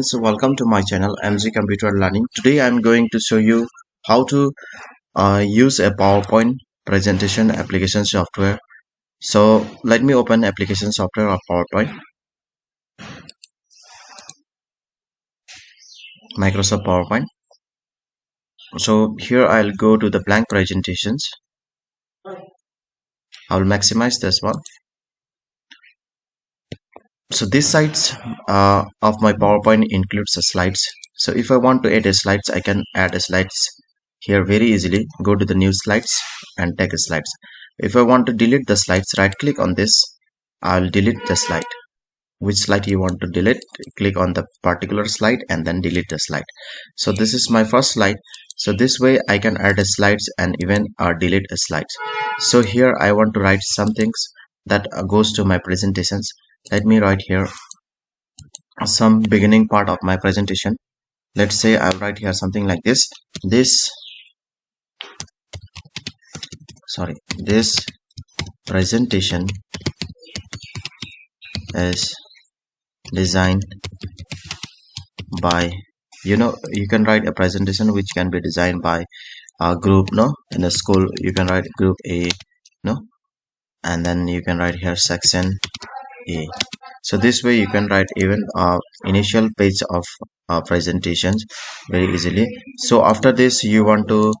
friends, welcome to my channel MG Computer Learning. Today I'm going to show you how to use a PowerPoint presentation application software. So let me open application software of PowerPoint, Microsoft PowerPoint. So here I'll go to the blank presentations. I'll maximize this one. So these sites of my PowerPoint includes the slides. So if I want to add a slides, I can add a slides here very easily. Go to the new slides and take a slides. If I want to delete the slides, right click on this. I'll delete the slide. Which slide you want to delete, click on the particular slide and then delete the slide. So this is my first slide. So this way I can add a slides and even delete a slides. So here I want to write some things that goes to my presentations. Let me write here some beginning part of my presentation. Let's say I'll write here something like this. This presentation is designed by, you can write a presentation which can be designed by a group, in a school you can write group A, and then you can write here section A. So this way you can write even initial page of presentations very easily. So after this you want to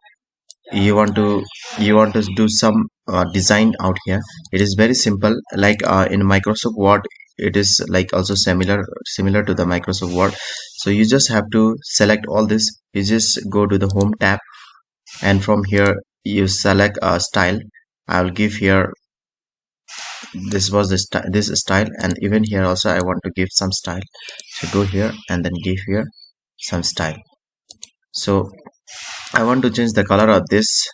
do some design out here. It is very simple, like in Microsoft Word. It is like also similar to the Microsoft Word. So you just have to select all this. You just go to the home tab, and from here you select a style. I will give here, this was this style, and even here also I want to give some style. So go here and then give here some style. So I want to change the color of this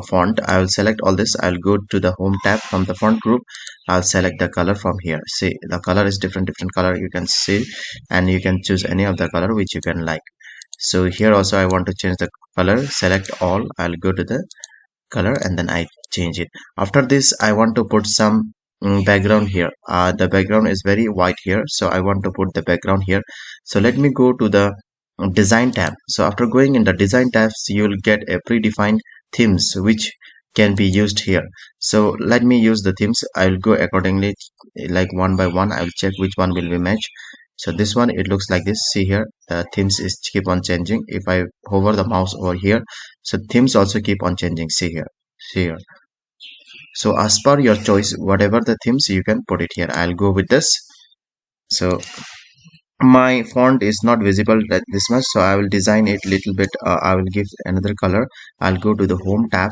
font. I will select all this. I'll go to the home tab. From the font group I'll select the color from here. See, the color is different color, you can see, and you can choose any of the color which you can like. So here also I want to change the color. Select all. I'll go to the color and then I change it. After this I want to put some background here. The background is very white here, so I want to put the background here. So let me go to the design tab. So after going in the design tabs, you will get a predefined themes which can be used here. So let me use the themes. I will go accordingly, like one by one. I will check which one will be matched. So this one, it looks like this. See here, the themes is keep on changing. If I hover the mouse over here, so themes also keep on changing. See here. So as per your choice, whatever the themes you can put it here. I'll go with this. So my font is not visible this much, so I will design it little bit. I will give another color. I'll go to the home tab.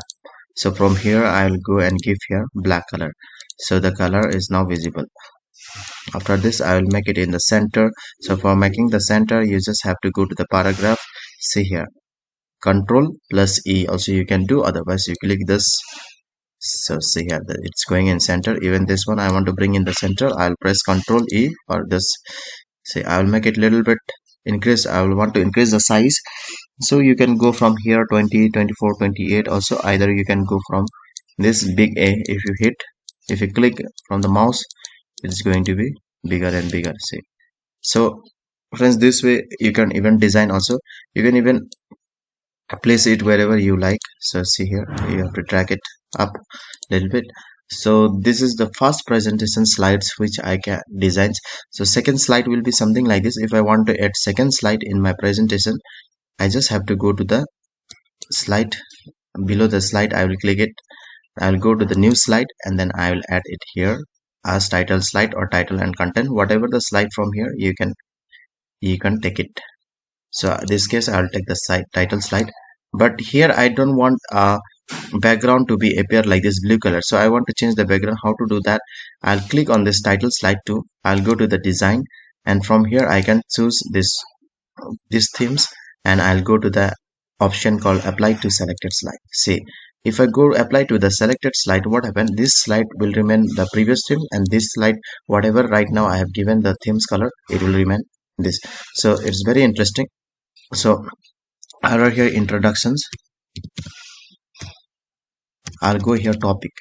So from here I will go and give here black color. So the color is now visible. After this I will make it in the center. So for making the center, you just have to go to the paragraph. See here, Control plus E also you can do, otherwise you click this. So see here that it's going in center. Even this one I want to bring in the center. I'll press Control E or this. See, I will make it little bit increase. I will want to increase the size. So you can go from here 20, 24, 28 also. Either you can go from this big A. If you click from the mouse, it's going to be bigger and bigger. See, so friends, this way you can even design also. You can even place it wherever you like. So see here, you have to drag it up a little bit. So this is the first presentation slides which I can design. So second slide will be something like this. If I want to add second slide in my presentation, I just have to go to the slide. Below the slide I will click it. I will go to the new slide and then I will add it here as title slide or title and content. Whatever the slide from here, you can take it. So in this case I'll take the title slide, but here I don't want background to be appear like this blue color. So I want to change the background. How to do that? I'll click on this title slide too. I'll go to the design, and from here I can choose these themes, and I'll go to the option called apply to selected slide. See, if I go apply to the selected slide, what happened? This slide will remain the previous theme, and this slide, whatever right now I have given the themes color, it will remain this. So it's very interesting. So I'll write here introductions. I'll go here topic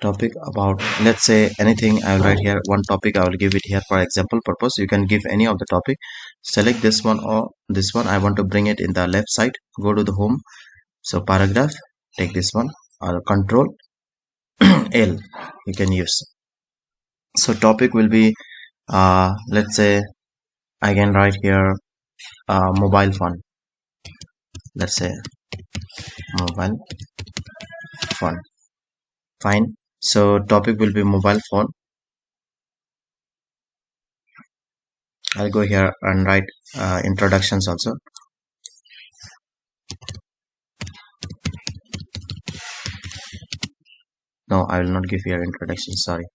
topic about, let's say anything. I will write here one topic. I will give it here for example purpose. You can give any of the topic. Select this one or this one. I want to bring it in the left side. Go to the home. So paragraph, take this one or control L you can use. So topic will be let's say I can write here mobile phone. Let's say mobile phone. Fine. So topic will be mobile phone. I'll go here and write introductions also. No, I will not give here introduction, sorry.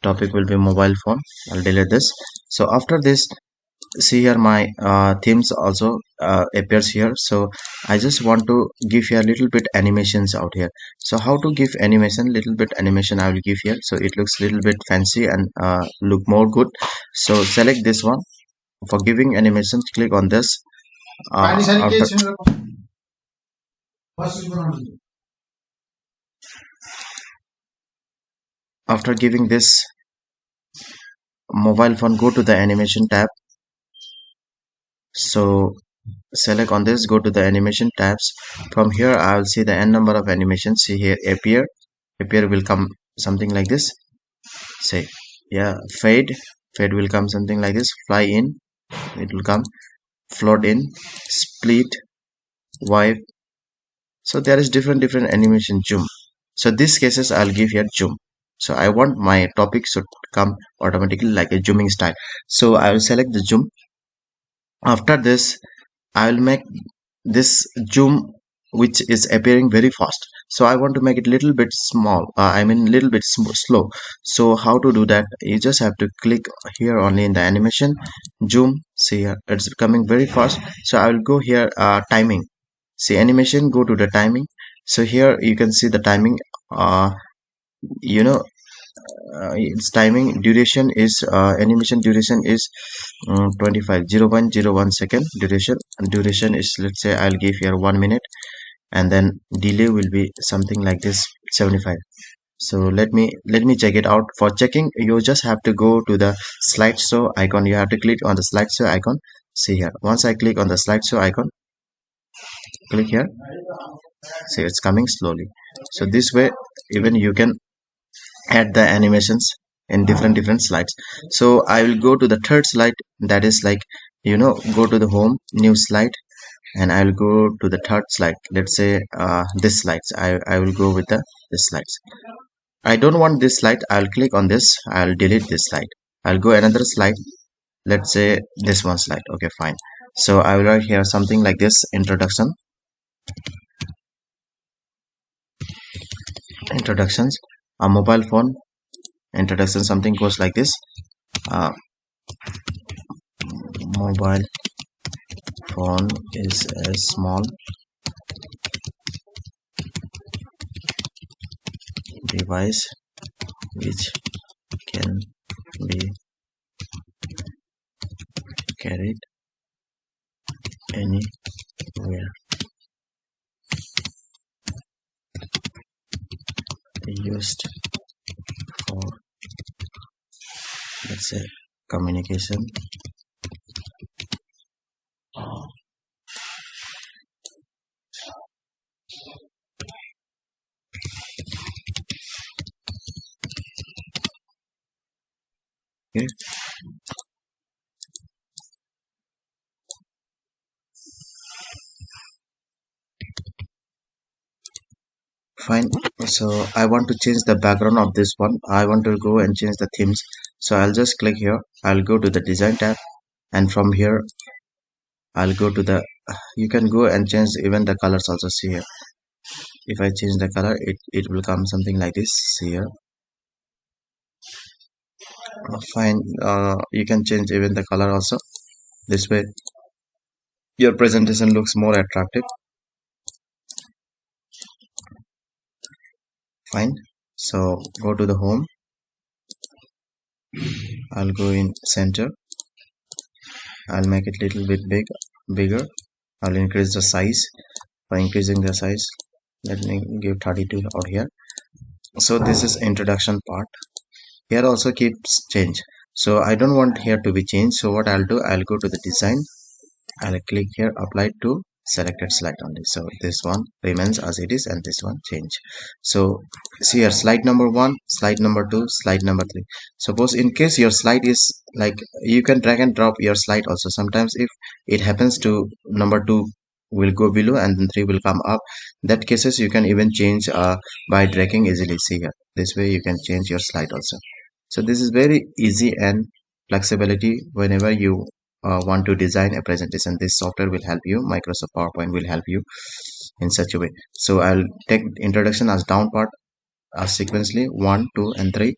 Topic will be mobile phone. I'll delete this. So after this, see here my themes also appears here. So I just want to give here a little bit animations out here. So how to give animation, little bit animation I will give here, so it looks little bit fancy and look more good. So select this one. For giving animations, click on this. After giving this mobile phone, go to the animation tab. So select on this, go to the animation tabs. From here I will see the n number of animations. See here, appear will come something like this. Say yeah, fade will come something like this. Fly in, it will come. Float in, split, wipe. So there is different animation. Zoom. So these cases I'll give here zoom. So I want my topic should come automatically like a zooming style. So I will select the zoom. After this I will make this zoom which is appearing very fast. So I want to make it little bit small, I mean little bit slow. So how to do that? You just have to click here only in the animation, zoom. See here, it's coming very fast. So I will go here, timing. See animation, go to the timing. So here you can see the timing. You know, its timing duration is animation duration is 25 0.01 second duration, and duration is, let's say I'll give here 1 minute, and then delay will be something like this 75. So let me check it out. For checking, you just have to go to the slideshow icon. You have to click on the slideshow icon. See here, once I click on the slideshow icon, click here, see it's coming slowly. So this way even you can add the animations in different slides. So I will go to the third slide, that is like, go to the home, new slide, and I will go to the third slide. Let's say this slides. I will go with this slides. I don't want this slide. I'll click on this. I'll delete this slide. I'll go another slide. Let's say this one slide. Okay, fine. So I will write here something like this, introductions. A mobile phone introduction, something goes like this. Mobile phone is a small device which can be carried anywhere, used for, let's say, communication, okay. Fine. So I want to change the background of this one. I want to go and change the themes. So I'll just click here. I'll go to the design tab, and from here I'll go to the, you can go and change even the colors also. See here, if I change the color, it will come something like this. See here. Fine. You can change even the color also. This way your presentation looks more attractive. Fine. So go to the home. I'll go in center. I'll make it little bit bigger. I'll increase the size. By increasing the size, let me give 32 out here. So this is introduction part. Here also keeps change, so I don't want here to be changed. So what I'll do, I'll go to the design, I'll click here apply to selected slide only. So this one remains as it is and this one change. So see here, slide number 1, slide number 2, slide number 3. Suppose in case your slide is like, you can drag and drop your slide also. Sometimes if it happens to number 2 will go below and then 3 will come up, that cases you can even change by dragging easily. See here, this way you can change your slide also. So this is very easy and flexibility whenever you want to design a presentation. This software will help you, Microsoft PowerPoint will help you in such a way. So I'll take introduction as down part as sequentially 1, 2 and 3.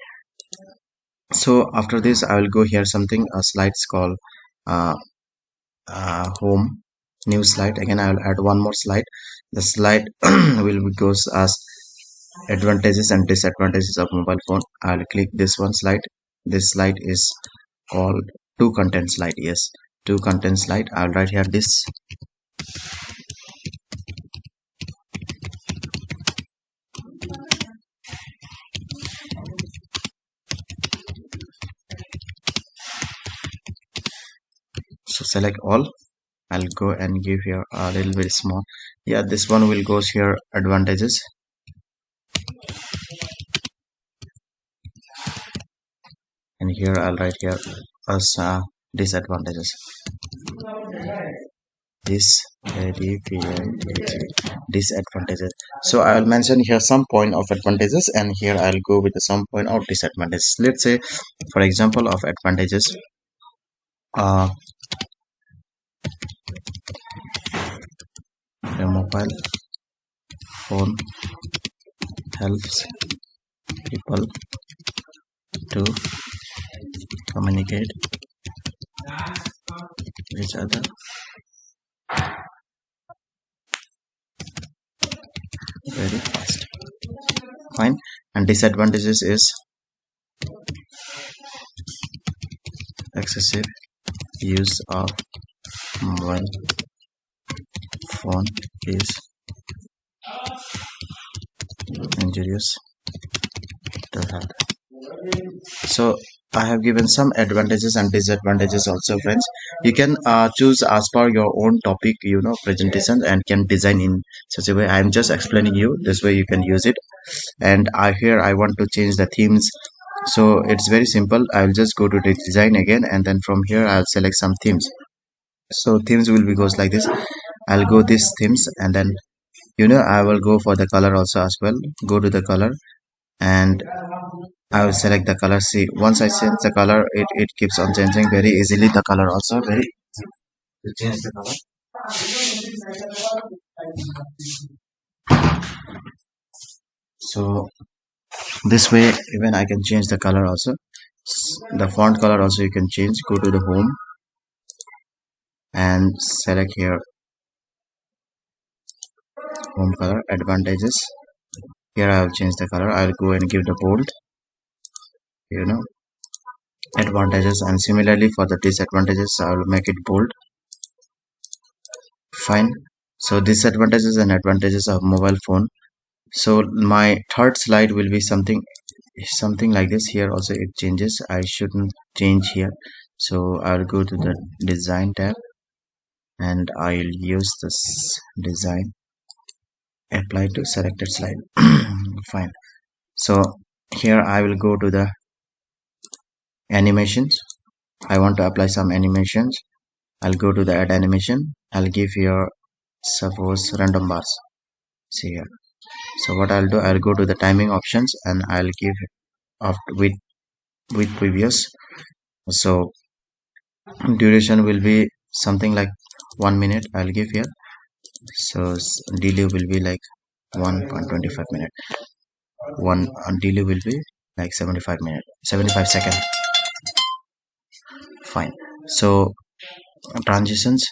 So after this I will go here something slides called uh, home, new slide. Again I will add one more slide. The slide will be goes as advantages and disadvantages of mobile phone. I'll click this one slide. This slide is called to content slide. Yes, to content slide. I'll write here this. So select all. I'll go and give here a little bit small. Yeah, this one will goes here advantages, and here I'll write here as disadvantages. Disadvantages. So I'll mention here some point of advantages and here I'll go with some point of disadvantages. Let's say for example of advantages, uh, a mobile phone helps people to communicate with each other very fast. Fine. And disadvantages is excessive use of mobile phone is injurious to health. So I have given some advantages and disadvantages also, friends. You can choose as per your own topic, presentation, and can design in such a way. I am just explaining you this way you can use it. And here I want to change the themes. So it's very simple. I'll just go to the design again, and then from here I'll select some themes. So themes will be goes like this. I'll go this themes, and then I will go for the color also as well. Go to the color, and I will select the color. See, once I change the color, it keeps on changing very easily. The color also very easy to change the color. So this way even I can change the color also. The font color also you can change. Go to the home and select here home color advantages. Here I will change the color. I'll go and give the bold, advantages, and similarly for the disadvantages I will make it bold. Fine. So disadvantages and advantages of mobile phone. So my third slide will be something like this. Here also it changes. I shouldn't change here, so I'll go to the design tab and I'll use this design apply to selected slide. Fine. So here I will go to the animations. I want to apply some animations. I'll go to the add animation. I'll give here suppose random bars. See here. So what I'll do, I'll go to the timing options and I'll give after with previous. So duration will be something like 1 minute. I'll give here. So delay will be like 1.25 minute. One delay will be like 75 seconds. Fine. So transitions.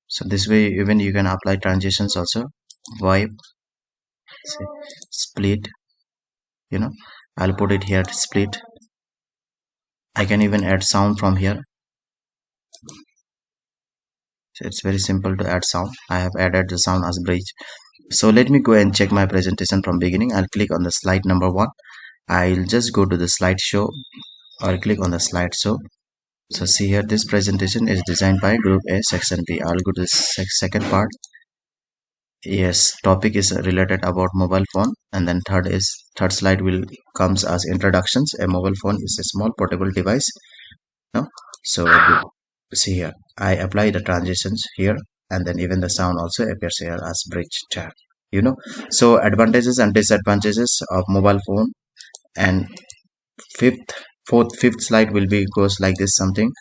So this way even you can apply transitions also. Wipe, say, split. I'll put it here split. I can even add sound from here. So it's very simple to add sound. I have added the sound as bridge. So let me go and check my presentation from beginning. I'll click on the slide number 1. I'll just go to the slideshow or click on the slideshow. So see here, this presentation is designed by group A section B. I'll go to the second part. Yes, topic is related about mobile phone, and then third slide will comes as introductions. A mobile phone is a small portable device. No, so see here, I apply the transitions here, and then even the sound also appears here as bridge tab. You know, so advantages and disadvantages of mobile phone, and fifth, fifth slide will be goes like this something.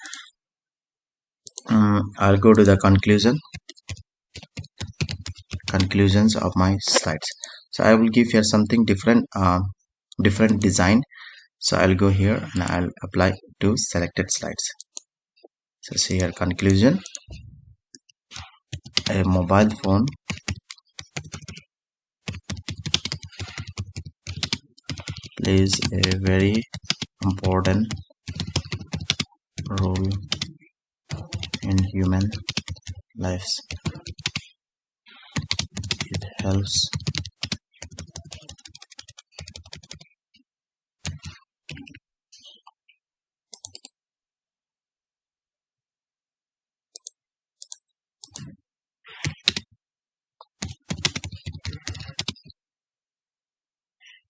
I'll go to the conclusions of my slides. So I will give here something different, different design. So I'll go here and I'll apply to selected slides. So see here, conclusion. A mobile phone plays a very important role in human lives. It helps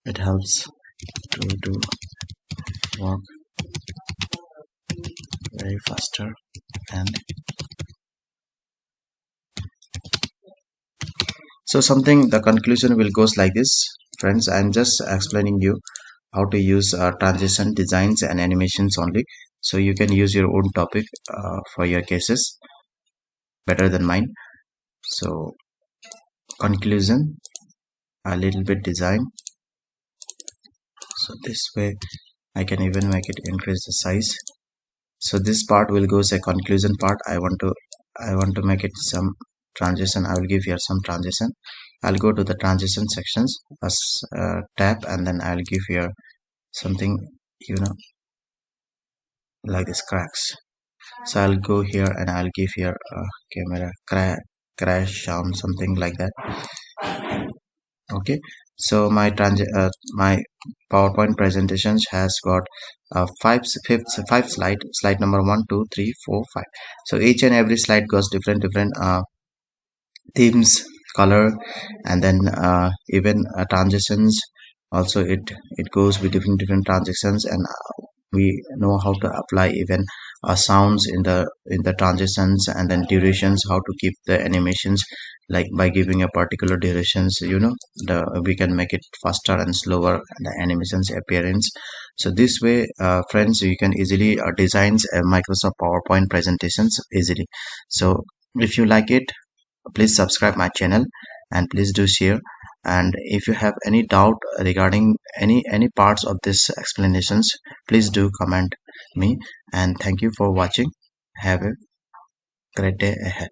it helps to do work very faster. And so something, the conclusion will goes like this. Friends, I'm just explaining you how to use transition designs and animations only, so you can use your own topic for your cases better than mine. So conclusion, a little bit design, so this way I can even make it increase the size. So this part will go as a conclusion part. I want to make it some transition. I will give here some transition. I'll go to the transition sections as tab, and then I'll give here something, you know, like this cracks. So I'll go here and I'll give here camera crash sound, something like that. Okay, so my PowerPoint presentations has got five slide number 1, 2, 3, 4, 5. So each and every slide goes different themes, color, and then even transitions also. It goes with different transitions, and we know how to apply even sounds in the transitions, and then durations, how to keep the animations, like by giving a particular durations, the we can make it faster and slower, the animations appearance. So this way, friends, you can easily design Microsoft PowerPoint presentations easily. So if you like it, please subscribe my channel, and please do share. And if you have any doubt regarding any parts of this explanations, please do comment me. And thank you for watching. Have a great day ahead.